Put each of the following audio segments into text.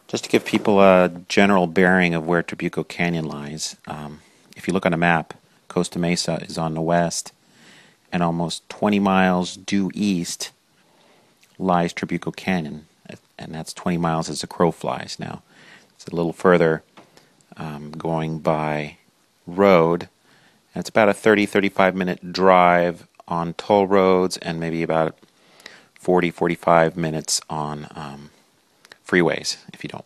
Just to give people a general bearing of where Trabuco Canyon lies, if you look on a map, Costa Mesa is on the west, and almost 20 miles due east lies Trabuco Canyon, and that's 20 miles as the crow flies. Now, it's a little further going by road, and it's about a 30-35 minute drive on toll roads and maybe about 40-45 minutes on freeways if you don't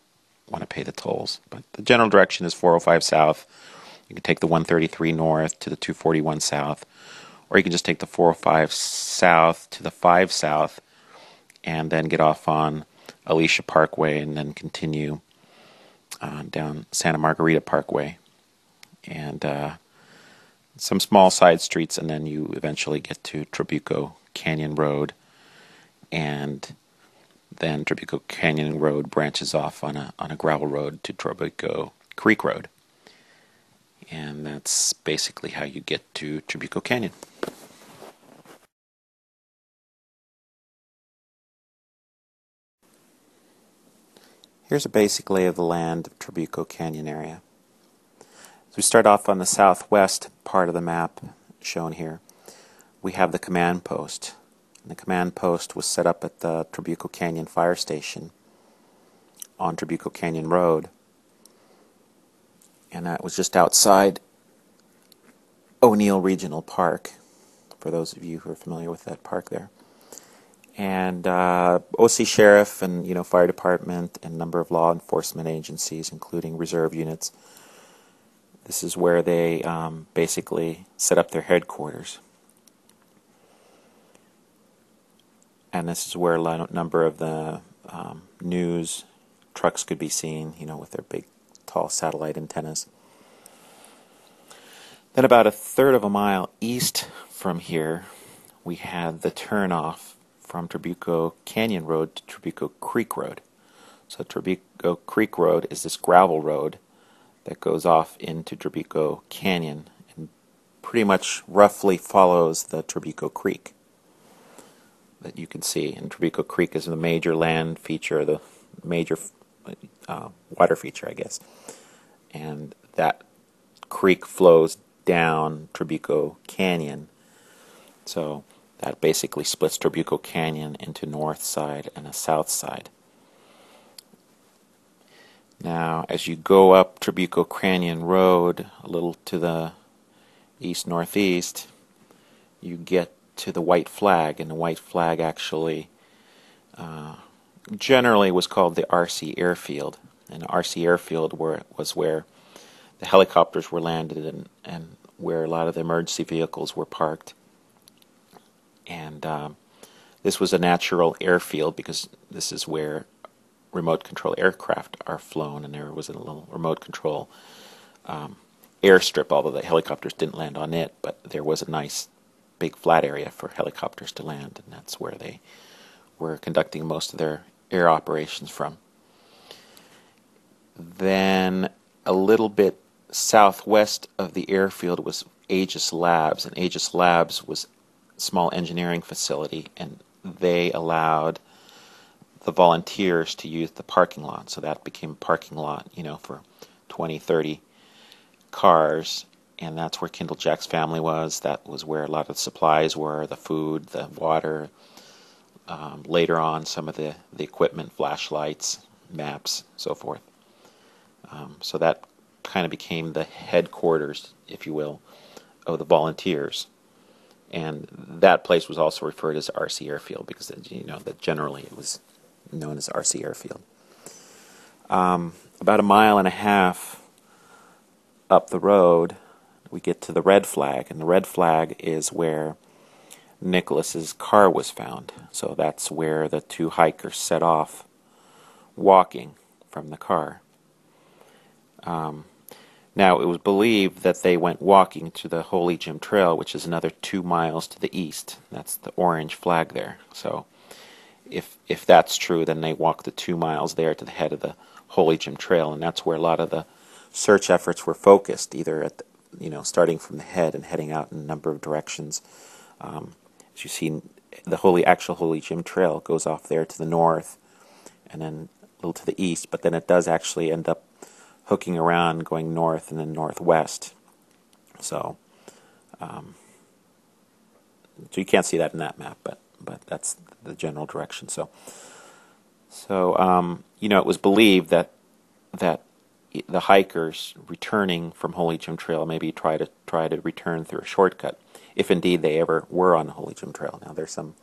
want to pay the tolls. But the general direction is 405 south. You can take the 133 north to the 241 south, or you can just take the 405 south to the 5 south and then get off on Alicia Parkway and then continue down Santa Margarita Parkway and some small side streets, and then you eventually get to Trabuco Canyon Road, and then Trabuco Canyon Road branches off on a gravel road to Trabuco Creek Road. And that's basically how you get to Trabuco Canyon. Here's a basic lay of the land of Trabuco Canyon area. As we start off on the southwest part of the map shown here, we have the command post. And the command post was set up at the Trabuco Canyon Fire Station on Trabuco Canyon Road. And that was just outside O'Neill Regional Park, for those of you who are familiar with that park there. And OC Sheriff and Fire Department and a number of law enforcement agencies, including reserve units. This is where they basically set up their headquarters. And this is where a number of the news trucks could be seen, with their big, tall satellite antennas. Then about a third of a mile east from here, we had the turnoff from Trabuco Canyon Road to Trabuco Creek Road. So Trabuco Creek Road is this gravel road that goes off into Trabuco Canyon and pretty much roughly follows the Trabuco Creek that you can see. And Trabuco Creek is the major land feature, the major water feature, I guess. And that creek flows down Trabuco Canyon. So that basically splits Trabuco Canyon into north side and a south side. Now, as you go up Trabuco Canyon Road a little to the east-northeast, you get to the White Flag, and the White Flag actually generally was called the RC Airfield. And the RC Airfield was where the helicopters were landed and where a lot of the emergency vehicles were parked. And this was a natural airfield because this is where remote control aircraft are flown, and there was a little remote control airstrip, although the helicopters didn't land on it, but there was a nice big flat area for helicopters to land, and that's where they were conducting most of their air operations from. Then a little bit southwest of the airfield was Aegis Labs, and Aegis Labs was a small engineering facility, and they allowed the volunteers to use the parking lot. So that became a parking lot, for 20, 30 cars, and that's where Kyndall Jack's family was. That was where a lot of the supplies were, the food, the water. Later on, some of the equipment, flashlights, maps, so forth. So that kind of became the headquarters, if you will, of the volunteers. And that place was also referred as RC Airfield because, that generally it was known as RC Airfield. About a mile and a half up the road, we get to the Red Flag, and the Red Flag is where Nicholas's car was found. So that's where the two hikers set off walking from the car. Now, it was believed that they went walking to the Holy Jim Trail, which is another 2 miles to the east. That's the orange flag there. So if that's true, then they walked the 2 miles there to the head of the Holy Jim Trail, and that's where a lot of the search efforts were focused, either at starting from the head and heading out in a number of directions. As you see, the actual Holy Jim Trail goes off there to the north, and then little to the east, but then it does actually end up hooking around, going north and then northwest. So, so you can't see that in that map, but that's the general direction. It was believed that the hikers returning from Holy Jim Trail maybe try to return through a shortcut, if indeed they ever were on the Holy Jim Trail. Now, there's some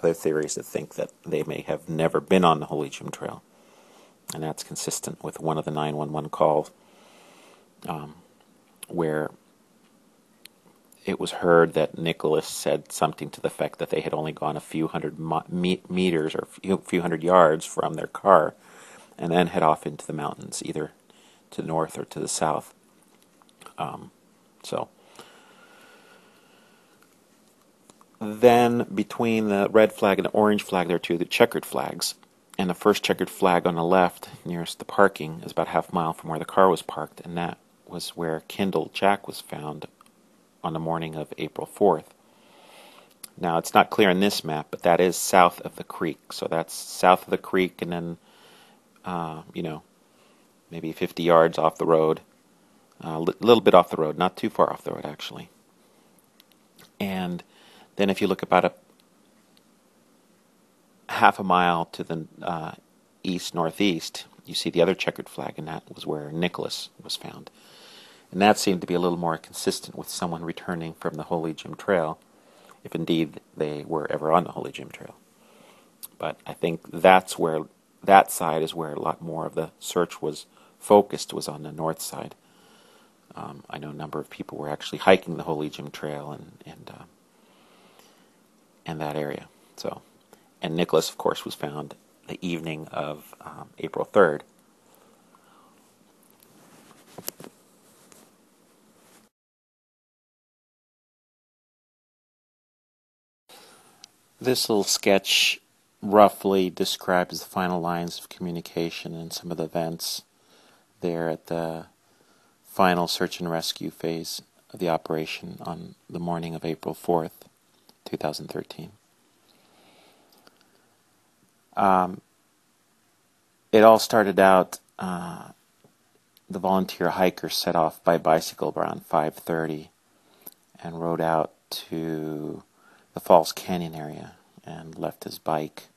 other theories that think that they may have never been on the Holy Jim Trail, and that's consistent with one of the 911 calls, where it was heard that Nicholas said something to the effect that they had only gone a few hundred meters or a few hundred yards from their car, and then head off into the mountains, either to the north or to the south. Then between the red flag and the orange flag, there are two, the checkered flags. And the first checkered flag on the left, nearest the parking, is about half a mile from where the car was parked, and that was where Kyndall Jack was found on the morning of April 4th. Now, it's not clear in this map, but that is south of the creek. So that's south of the creek, and then, maybe 50 yards off the road. A little bit off the road, not too far off the road, actually. And then if you look about a half a mile to the east-northeast, you see the other checkered flag, and that was where Nicholas was found. And that seemed to be a little more consistent with someone returning from the Holy Jim Trail, if indeed they were ever on the Holy Jim Trail. But I think that side is where a lot more of the search was focused, was on the north side. I know a number of people were actually hiking the Holy Jim Trail and that area. And Nicholas, of course, was found the evening of April 3rd. This little sketch roughly describes the final lines of communication and some of the events there at the final search and rescue phase of the operation on the morning of April 4th, 2013. It all started out, the volunteer hiker set off by bicycle around 5:30 and rode out to the Falls Canyon area and left his bike.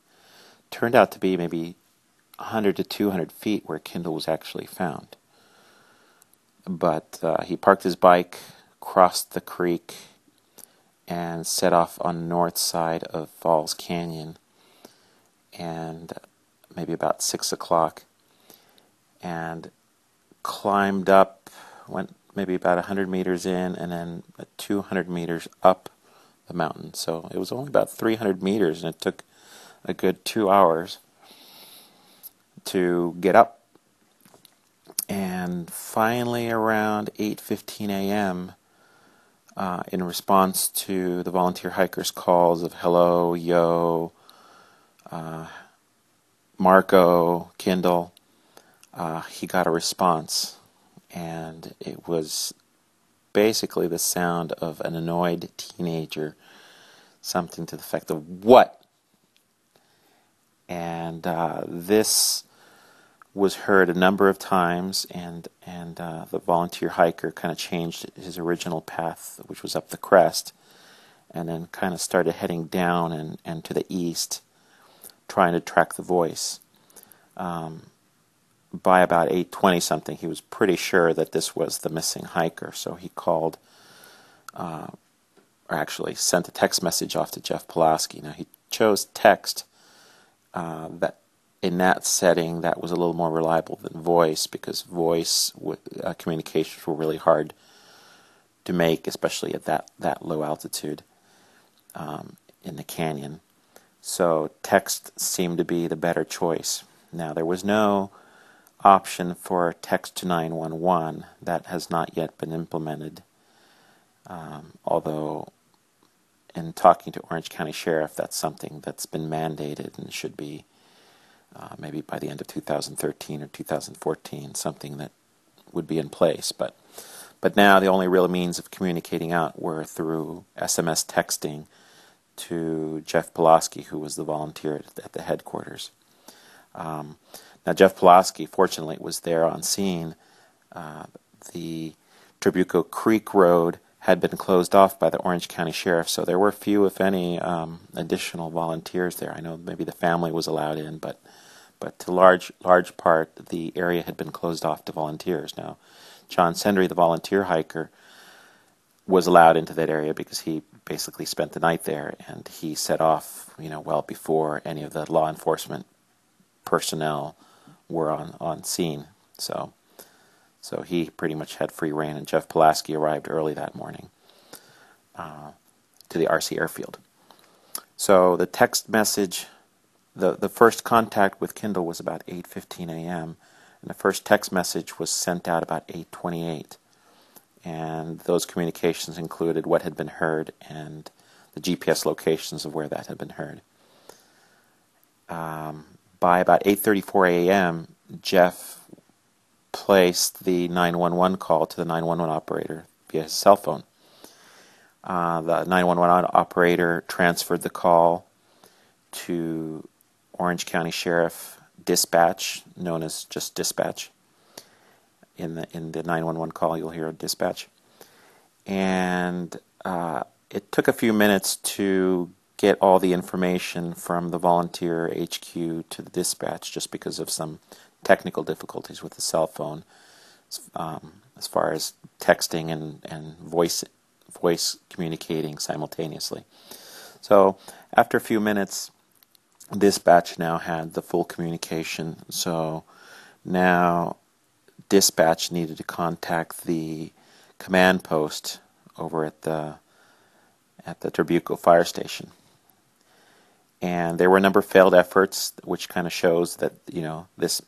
Turned out to be maybe 100 to 200 feet where Kyndall was actually found. But he parked his bike, crossed the creek, and set off on the north side of Falls Canyon, and maybe about 6 o'clock, and climbed up, went maybe about 100 meters in, and then 200 meters up the mountain. So it was only about 300 meters, and it took a good 2 hours to get up. And finally, around 8:15 a.m., in response to the volunteer hikers' calls of hello, yo, Marco, Kyndall, he got a response, and it was basically the sound of an annoyed teenager, something to the effect of, "What?" And this was heard a number of times, and the volunteer hiker kind of changed his original path, which was up the crest, and then kind of started heading down and to the east, trying to track the voice. By about 8:20 something, he was pretty sure that this was the missing hiker, so he called, or actually sent a text message off to Jeff Pulaski. Now, he chose text that in that setting that was a little more reliable than voice, because voice communications were really hard to make, especially at that low altitude in the canyon. So text seemed to be the better choice. Now, there was no option for text to 911. That has not yet been implemented, although in talking to Orange County Sheriff, that's something that's been mandated and should be maybe by the end of 2013 or 2014, something that would be in place. But now the only real means of communicating out were through SMS texting to Jeff Pulaski, who was the volunteer at the headquarters. Now, Jeff Pulaski, fortunately, was there on scene. The Trabuco Creek Road had been closed off by the Orange County Sheriff, so there were few, if any, additional volunteers there. I know maybe the family was allowed in, but to large part, the area had been closed off to volunteers. Now, John Sendry, the volunteer hiker, was allowed into that area because he basically spent the night there, and he set off, well before any of the law enforcement personnel were on scene. So he pretty much had free reign, and Jeff Pulaski arrived early that morning to the RC airfield. So the text message, the first contact with Kyndall was about 8:15 a.m., and the first text message was sent out about 8:28. And those communications included what had been heard and the GPS locations of where that had been heard. By about 8:34 a.m., Jeff placed the 911 call to the 911 operator via his cell phone. The 911 operator transferred the call to Orange County Sheriff Dispatch, known as just Dispatch. In the 911 call, you'll hear a dispatch. And it took a few minutes to get all the information from the volunteer HQ to the dispatch, just because of some technical difficulties with the cell phone, as far as texting and voice communicating simultaneously. So after a few minutes, dispatch now had the full communication. So now dispatch needed to contact the command post over at the Trabuco fire station. And there were a number of failed efforts, which kind of shows that, this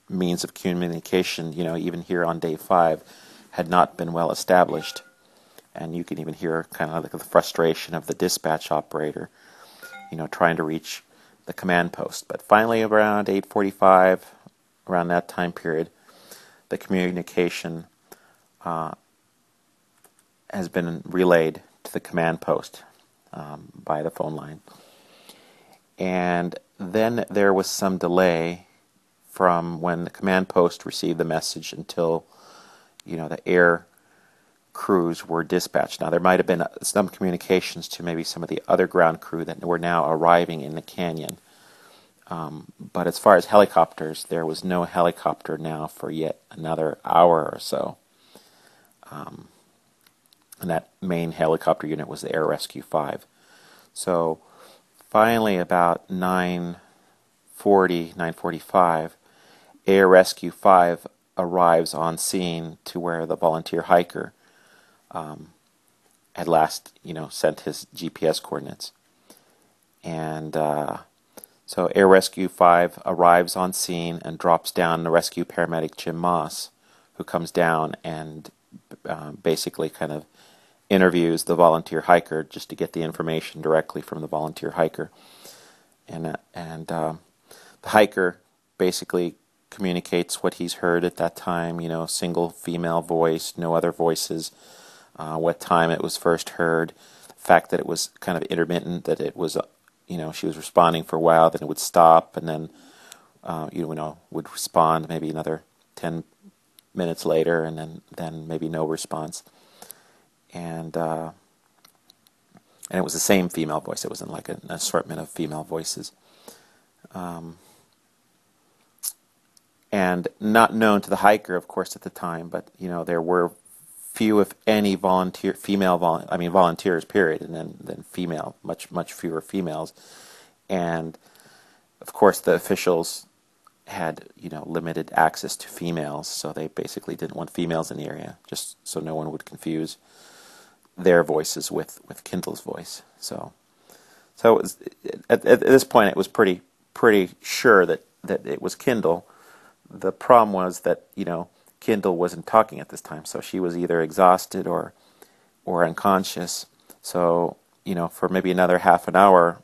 means of communication, even here on day 5, had not been well established. And you can even hear kind of like the frustration of the dispatch operator, trying to reach the command post. But finally, around 8:45, around that time period, the communication has been relayed to the command post by the phone line. And then there was some delay from when the command post received the message until, the air crews were dispatched. Now, there might have been some communications to maybe some of the other ground crew that were now arriving in the canyon. But as far as helicopters, there was no helicopter now for yet another hour or so. And that main helicopter unit was the Air Rescue 5. So finally, about 9:45, Air Rescue 5 arrives on scene to where the volunteer hiker had last, sent his GPS coordinates. And so Air Rescue 5 arrives on scene and drops down the rescue paramedic Jim Moss, who comes down and basically kind of interviews the volunteer hiker just to get the information directly from the volunteer hiker. And the hiker basically communicates what he's heard at that time, single female voice, no other voices, what time it was first heard, the fact that it was kind of intermittent, that it was, she was responding for a while, then it would stop, and then, would respond maybe another 10 minutes later, and then maybe no response. And it was the same female voice. It wasn't like an assortment of female voices. And not known to the hiker, of course, at the time, but there were few, if any, volunteers, period, and then female, much fewer females. And of course, the officials had limited access to females, so they basically didn't want females in the area, just so no one would confuse their voices with Kyndall's voice. So it was, at this point, it was pretty sure that it was Kyndall. The problem was that Kyndall wasn't talking at this time, so she was either exhausted or unconscious. So for maybe another half an hour,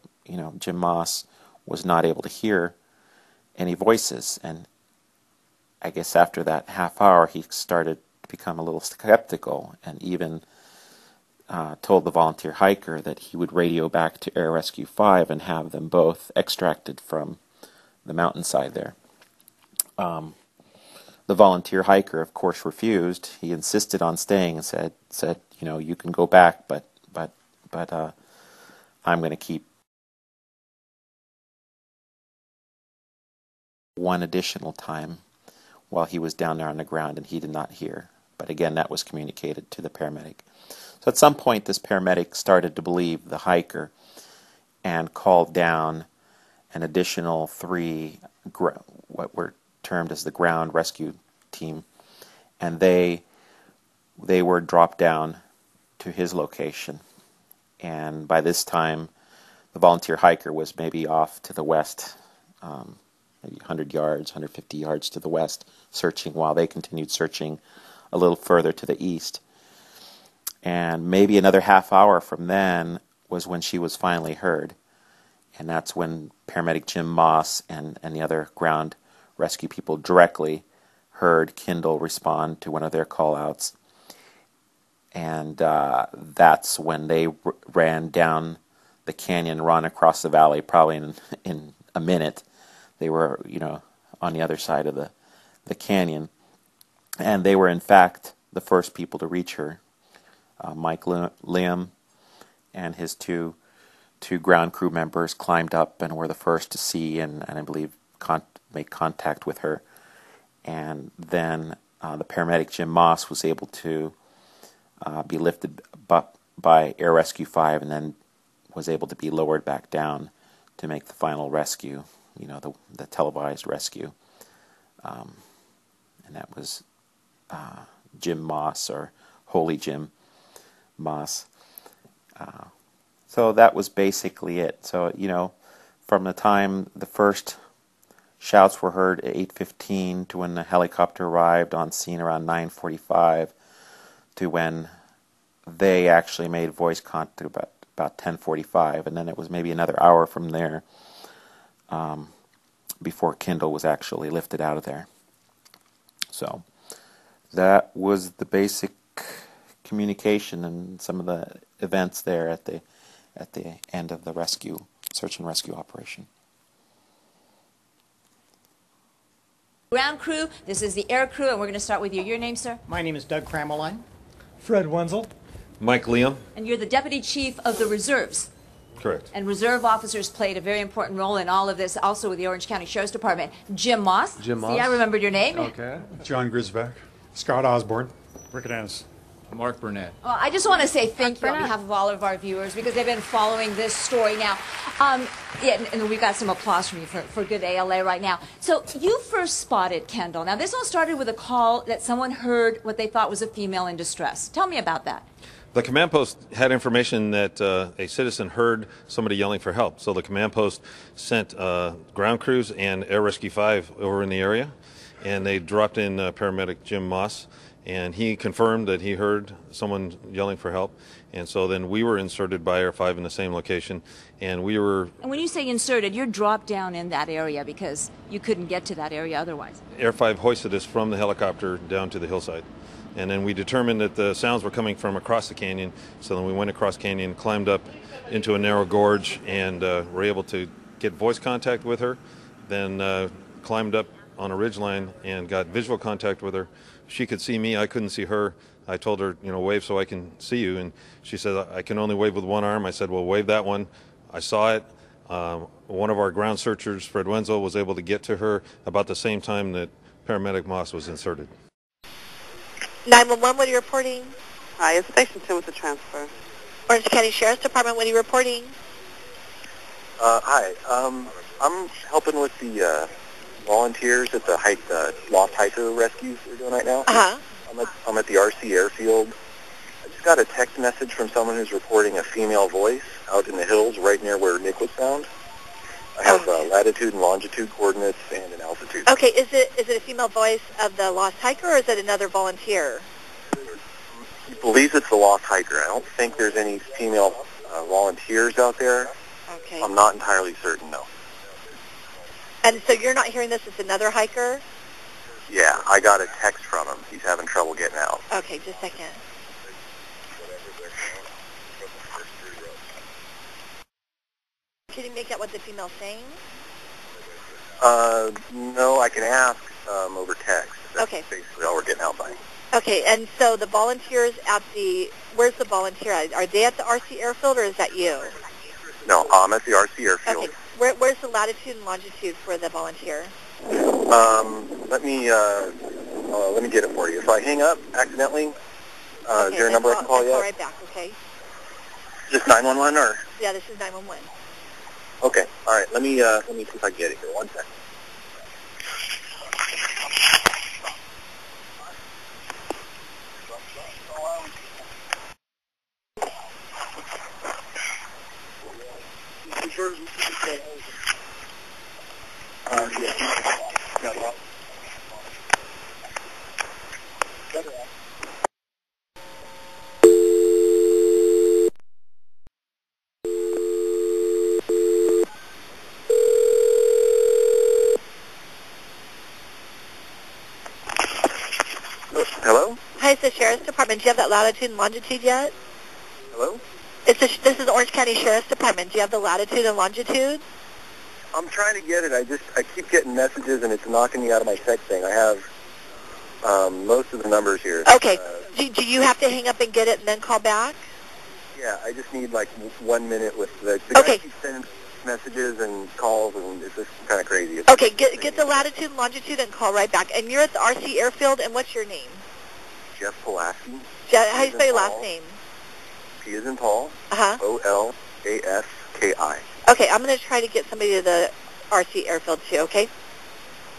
Jim Moss was not able to hear any voices, and I guess after that half hour, he started to become a little skeptical, and even told the volunteer hiker that he would radio back to Air Rescue 5 and have them both extracted from the mountainside there. The volunteer hiker, of course, refused. He insisted on staying and said, you can go back, but I'm going to keep one additional time while he was down there on the ground, and he did not hear. But again, that was communicated to the paramedic. So at some point, this paramedic started to believe the hiker and called down an additional 3, what were termed as the ground rescue team, and they were dropped down to his location. And by this time, the volunteer hiker was maybe off to the west, maybe 100 yards, 150 yards to the west, searching while they continued searching a little further to the east. And maybe another half hour from then was when she was finally heard. And that's when paramedic Jim Moss and the other ground rescue people directly heard Kyndall respond to one of their call-outs. And that's when they ran down the canyon, run across the valley, probably in a minute. They were, on the other side of the canyon. And they were, in fact, the first people to reach her. Mike Liam and his two ground crew members climbed up and were the first to see and I believe make contact with her. And then the paramedic Jim Moss was able to be lifted by Air Rescue 5 and then was able to be lowered back down to make the final rescue, the televised rescue. And that was Jim Moss, or Holy Jim Moss. So that was basically it. So, from the time the first shouts were heard at 8:15 to when the helicopter arrived on scene around 9:45 to when they actually made voice contact about 10:45, and then it was maybe another hour from there before Kyndall was actually lifted out of there. So that was the basic communication and some of the events there at the end of the search and rescue operation. Ground crew, this is the air crew, and we're going to start with you. Your name, sir? My name is Doug Krameline. Fred Wenzel. Mike Liam. And you're the deputy chief of the reserves. Correct. And reserve officers played a very important role in all of this, also with the Orange County Sheriff's Department. Jim Moss. Jim Moss. See, I remembered your name. Okay. John Grisbeck. Scott Osborne. Rick Dennis. Mark Burnett. Well, I just want to say thank you on behalf of all of our viewers because they've been following this story now. And we've got some applause from you for good ALA right now. So you first spotted Kyndall. Now, this all started with a call that someone heard what they thought was a female in distress. Tell me about that. The command post had information that a citizen heard somebody yelling for help. So the command post sent ground crews and Air Rescue 5 over in the area, and they dropped in paramedic Jim Moss, and he confirmed that he heard someone yelling for help. And so then we were inserted by Air 5 in the same location, and we were... And when you say inserted, you're dropped down in that area because you couldn't get to that area otherwise. Air 5 hoisted us from the helicopter down to the hillside. And then we determined that the sounds were coming from across the canyon, so then we went across canyon, climbed up into a narrow gorge, and were able to get voice contact with her, then climbed up on a ridgeline and got visual contact with her. She could see me, I couldn't see her. I told her, wave so I can see you, and she said, I can only wave with one arm. I said, well, wave that one. I saw it. One of our ground searchers, Fred Wenzel, was able to get to her about the same time that paramedic Moss was inserted. 911, what are you reporting? Hi, it's Station 2 with the transfer. Orange County Sheriff's Department, what are you reporting? Hi, I'm helping with the volunteers at the lost hiker rescues we're doing right now. Uh-huh. I'm at the RC airfield. I just got a text message from someone who's reporting a female voice out in the hills right near where Nick was found. I have latitude and longitude coordinates and an altitude. Okay, is it a female voice of the lost hiker or is it another volunteer? He believes it's the lost hiker. I don't think there's any female volunteers out there. Okay. I'm not entirely certain, no. And so you're not hearing this, it's another hiker? Yeah, I got a text from him. He's having trouble getting out. Okay, just a second. Can you make out what the female's saying? No, I can ask over text. That's Okay. basically all we're getting out by. Okay, and so the volunteers at the, where's the volunteer at? Are they at the RC airfield, or is that you? No, I'm at the RC airfield. Okay, where's the latitude and longitude for the volunteer? Let me get it for you. If I hang up accidentally, is there a number I can call you Call at? right back, okay? Just 911 or? Yeah, this is 911. Okay, all right. Let me see if I can get it here. One second. Hello? Hi, it's the Sheriff's Department. Do you have that latitude and longitude yet? Hello? This is Orange County Sheriff's Department. Do you have the latitude and longitude? I'm trying to get it. I keep getting messages and it's knocking me out of my texting. I have most of the numbers here. Okay. Do you have to hang up and get it and then call back? Yeah, I just need like 1 minute with the Okay. guy keeps sending messages and calls and it's just kind of crazy. Okay, get the latitude and longitude and call right back. And you're at the RC airfield, and what's your name? Jeff Pulaski. How do you spell your last name? P as in Paul. Uh-huh. Olaski. Okay, I'm going to try to get somebody to the RC airfield too, okay?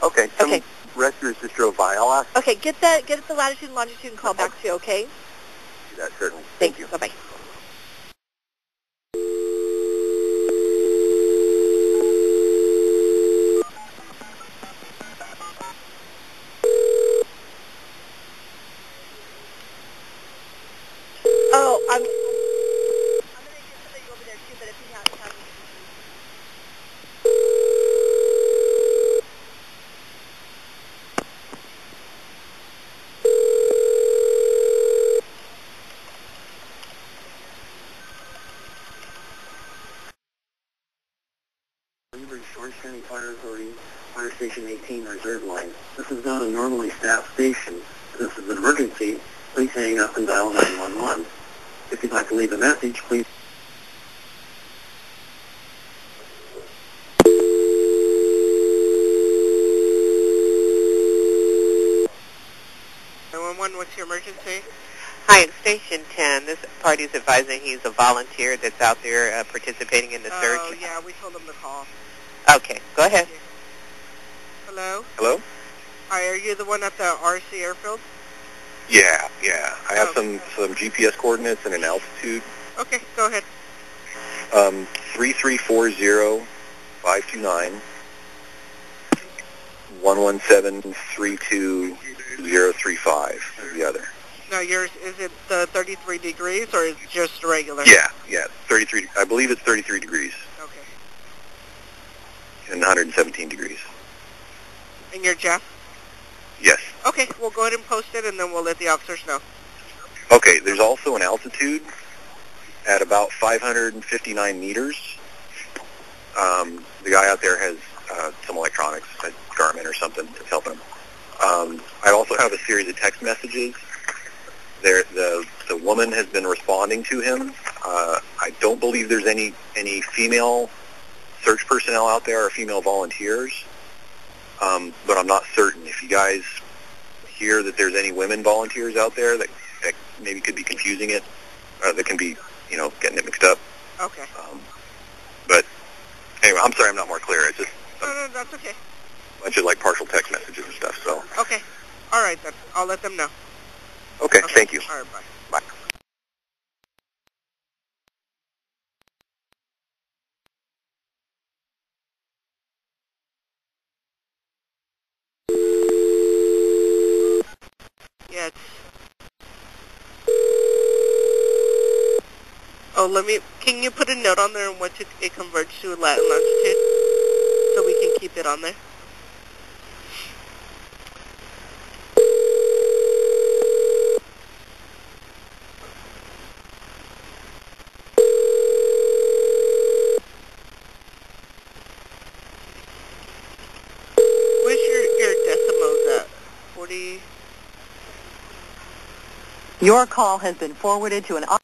Okay. Some Okay. rescuers just drove by. I'll ask Okay, get the latitude and longitude and call back too, okay? you that certainly. Thank you. Bye-bye. Oh, I'm going to get somebody over there too, but if you have Orange County Fire Authority, Fire Station 18 Reserve Line. This is not a normally staffed station. This is an emergency. Please hang up and dial 911. If you'd like to leave a message, please. 911, what's your emergency? Hi, it's Station 10. This party is advising he's a volunteer that's out there participating in the search. Oh, yeah, we told them to call. Okay, go ahead. Hello? Hello? Hi, are you the one at the RC airfield? Yeah. I have some GPS coordinates and an altitude. Okay, go ahead. 3340 529 117 32035 is the other. No, yours, is it 33 degrees or is it just regular? Yeah, 33. I believe it's 33 degrees Okay. and 117 degrees. And you're Jeff? Yes. Okay, we'll go ahead and post it and then we'll let the officers know. Okay, there's also an altitude at about 559 meters. The guy out there has some electronics, a Garmin or something that's helping him. I also have a series of text messages. The woman has been responding to him. I don't believe there's any female search personnel out there or female volunteers, but I'm not certain. If you guys hear that there's any women volunteers out there that maybe could be confusing it, that can be, getting it mixed up. Okay. But anyway, I'm sorry I'm not more clear. It's just No, that's okay. a bunch of partial text messages and stuff. So Okay. All right, then. I'll let them know. okay. Thank you. All right, bye. Bye. Yeah, can you put a note on there on what it converts to lat and longitude so we can keep it on there? Your call has been forwarded to an... Well,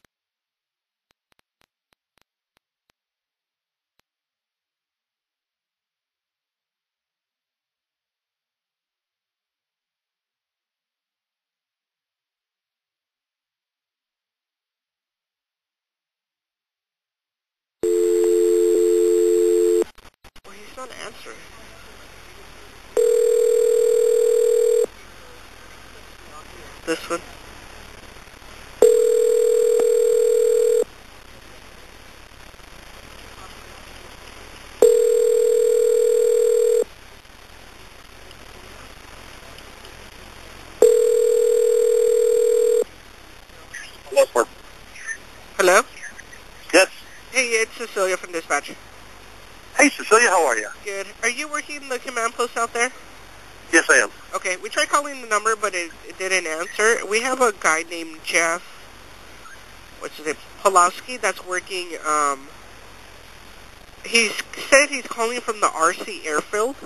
he's not answering. This one. Hello? Yes. Hey, it's Cecilia from dispatch. Hey, Cecilia, how are you? Good. Are you working the command post out there? Yes, I am. Okay, we tried calling the number, but it didn't answer. We have a guy named Jeff, what's his name, Pulowski, that's working, he said he's calling from the RC airfield.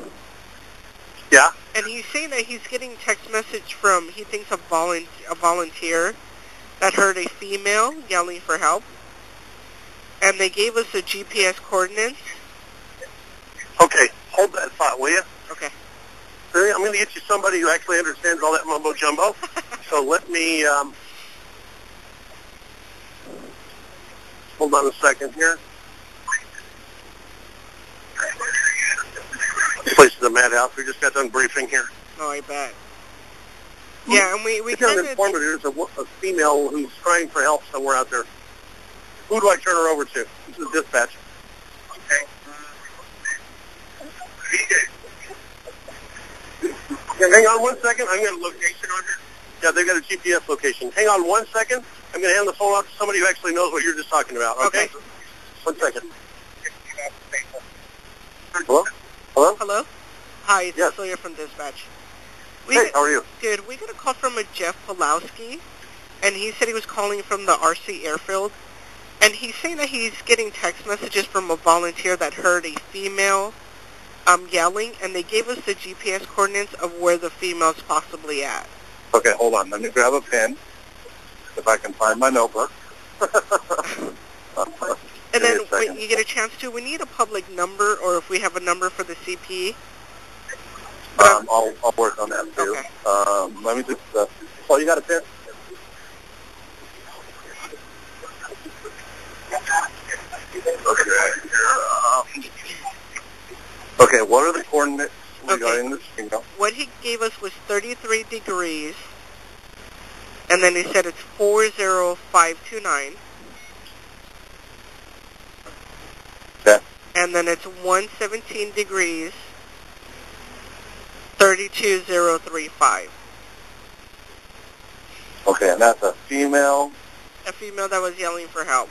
Yeah? And he's saying that he's getting text message from, he thinks, a volunteer that heard a female yelling for help. And they gave us the GPS coordinates. Okay, hold that thought, will you? Okay. I'm going to get you somebody who actually understands all that mumbo-jumbo. So let me, hold on a second here. This place is a madhouse. We just got done briefing here. Oh, I bet. Yeah, and we kind kind of informed there's a female who's crying for help somewhere out there. Who do I turn her over to? This is dispatch. Okay. Hang on 1 second. I'm going to location on her. Yeah, they've got a GPS location. Hang on 1 second. I'm going to hand the phone off to somebody who actually knows what you're just talking about. Okay. 1 second. Hello? Hello? Hello? Hi, it's Yes. Cecilia from dispatch. Hey, how are you? Good. We got a call from a Jeff Pulowski, and he said he was calling from the RC airfield. And he's saying that he's getting text messages from a volunteer that heard a female yelling, and they gave us the GPS coordinates of where the female's possibly at. Okay, hold on. Let me grab a pen, if I can find my notebook. And then when you get a chance to, we need a public number, or if we have a number for the CP. I'll work on that too. Okay. Let me just. Oh, you got a pen? Okay. What are the coordinates regarding this signal? What he gave us was 33 degrees, and then he said it's 40529. Okay. And then it's 117 degrees, 32035. Okay, and that's a female A female that was yelling for help.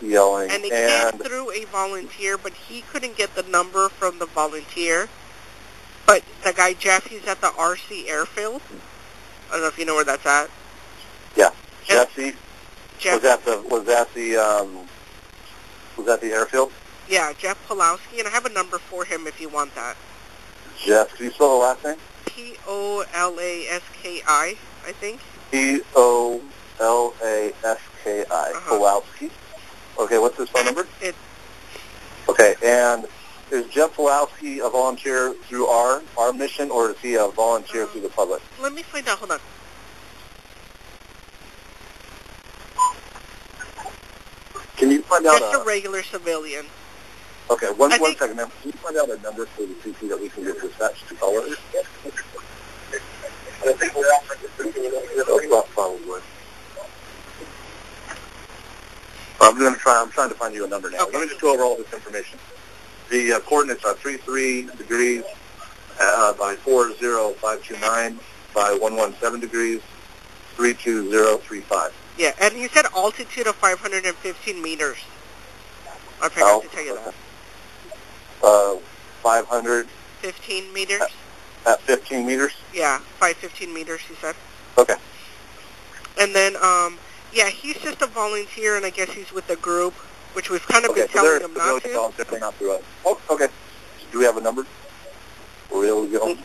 yelling. And it came through a volunteer, but he couldn't get the number from the volunteer. But the guy Jeff, he's at the RC airfield. I don't know if you know where that's at. Yeah, Jesse. Jeff, Was that the airfield? yeah, Jeff Pulowski, and I have a number for him if you want that. Jeff, can you spell the last name? Polaski, I think. Polaski. Pulowski. Okay, what's his phone number? Okay, and is Jeff Pulowski a volunteer through our mission, or is he a volunteer through the public? Let me find out. Hold on. Can you find out? Just a regular civilian. Okay, one second, ma'am. Can you find out a number for the CP that we can get dispatched to call it? I think we're probably. I'm trying to find you a number now. Okay. Let me just go over all this information. The coordinates are 33 degrees by 40529 by 117 degrees, 32035. Yeah, and you said altitude of 515 meters. I forgot to tell you that. 500. 15 meters? At 15 meters? Yeah, 515 meters, he said. Okay. And then, yeah, he's just a volunteer, and I guess he's with the group, which we've kind of been so telling him not to. Volunteer, not through us. Oh, okay. Do we have a number? Or we'll go.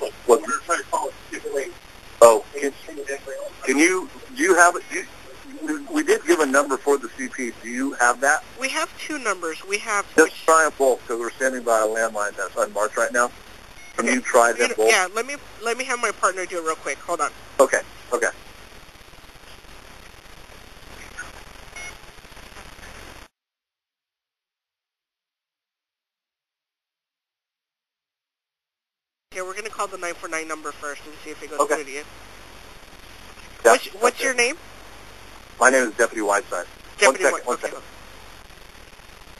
Oh, can you, do you have it? we did give a number for the CP. Do you have that? We have two numbers. We have... Just try them both, because we're standing by a landline that's unmarked right now. Can you try them both? Yeah, let me have my partner do it real quick. Hold on. Okay, okay. Okay, we're going to call the 949 number first and see if it goes Okay. through to you. Yeah, What's your name? My name is Deputy Whiteside. Deputy One second.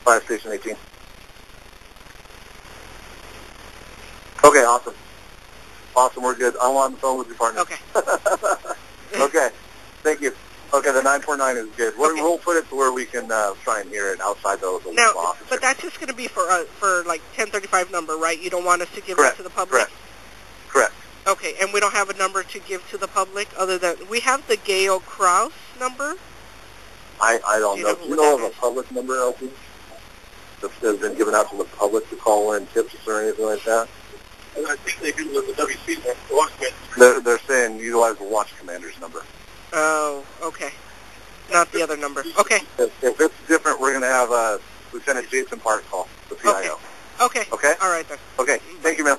Fire Station 18. Okay, awesome. Awesome, we're good. I'm on the phone with your partner. Okay. Okay, thank you. Okay, the 949 is good. We'll put it to where we can try and hear it outside the Now, office. but that's just going to be for like 1035 number, right? You don't want us to give Correct. that to the public? Correct. Okay, and we don't have a number to give to the public other than... We have the Gail Krause number. I don't know. Do you know of a public number, LP? That's been given out to the public to call in tips or anything like that? I think they do with the WC number. They're saying utilize the watch commander's number. Oh, okay. Not the other number. Okay. If it's different, we're going to have Lieutenant Jason Park call, the PIO. Okay. Okay? All right, then. Okay. Thank you, ma'am.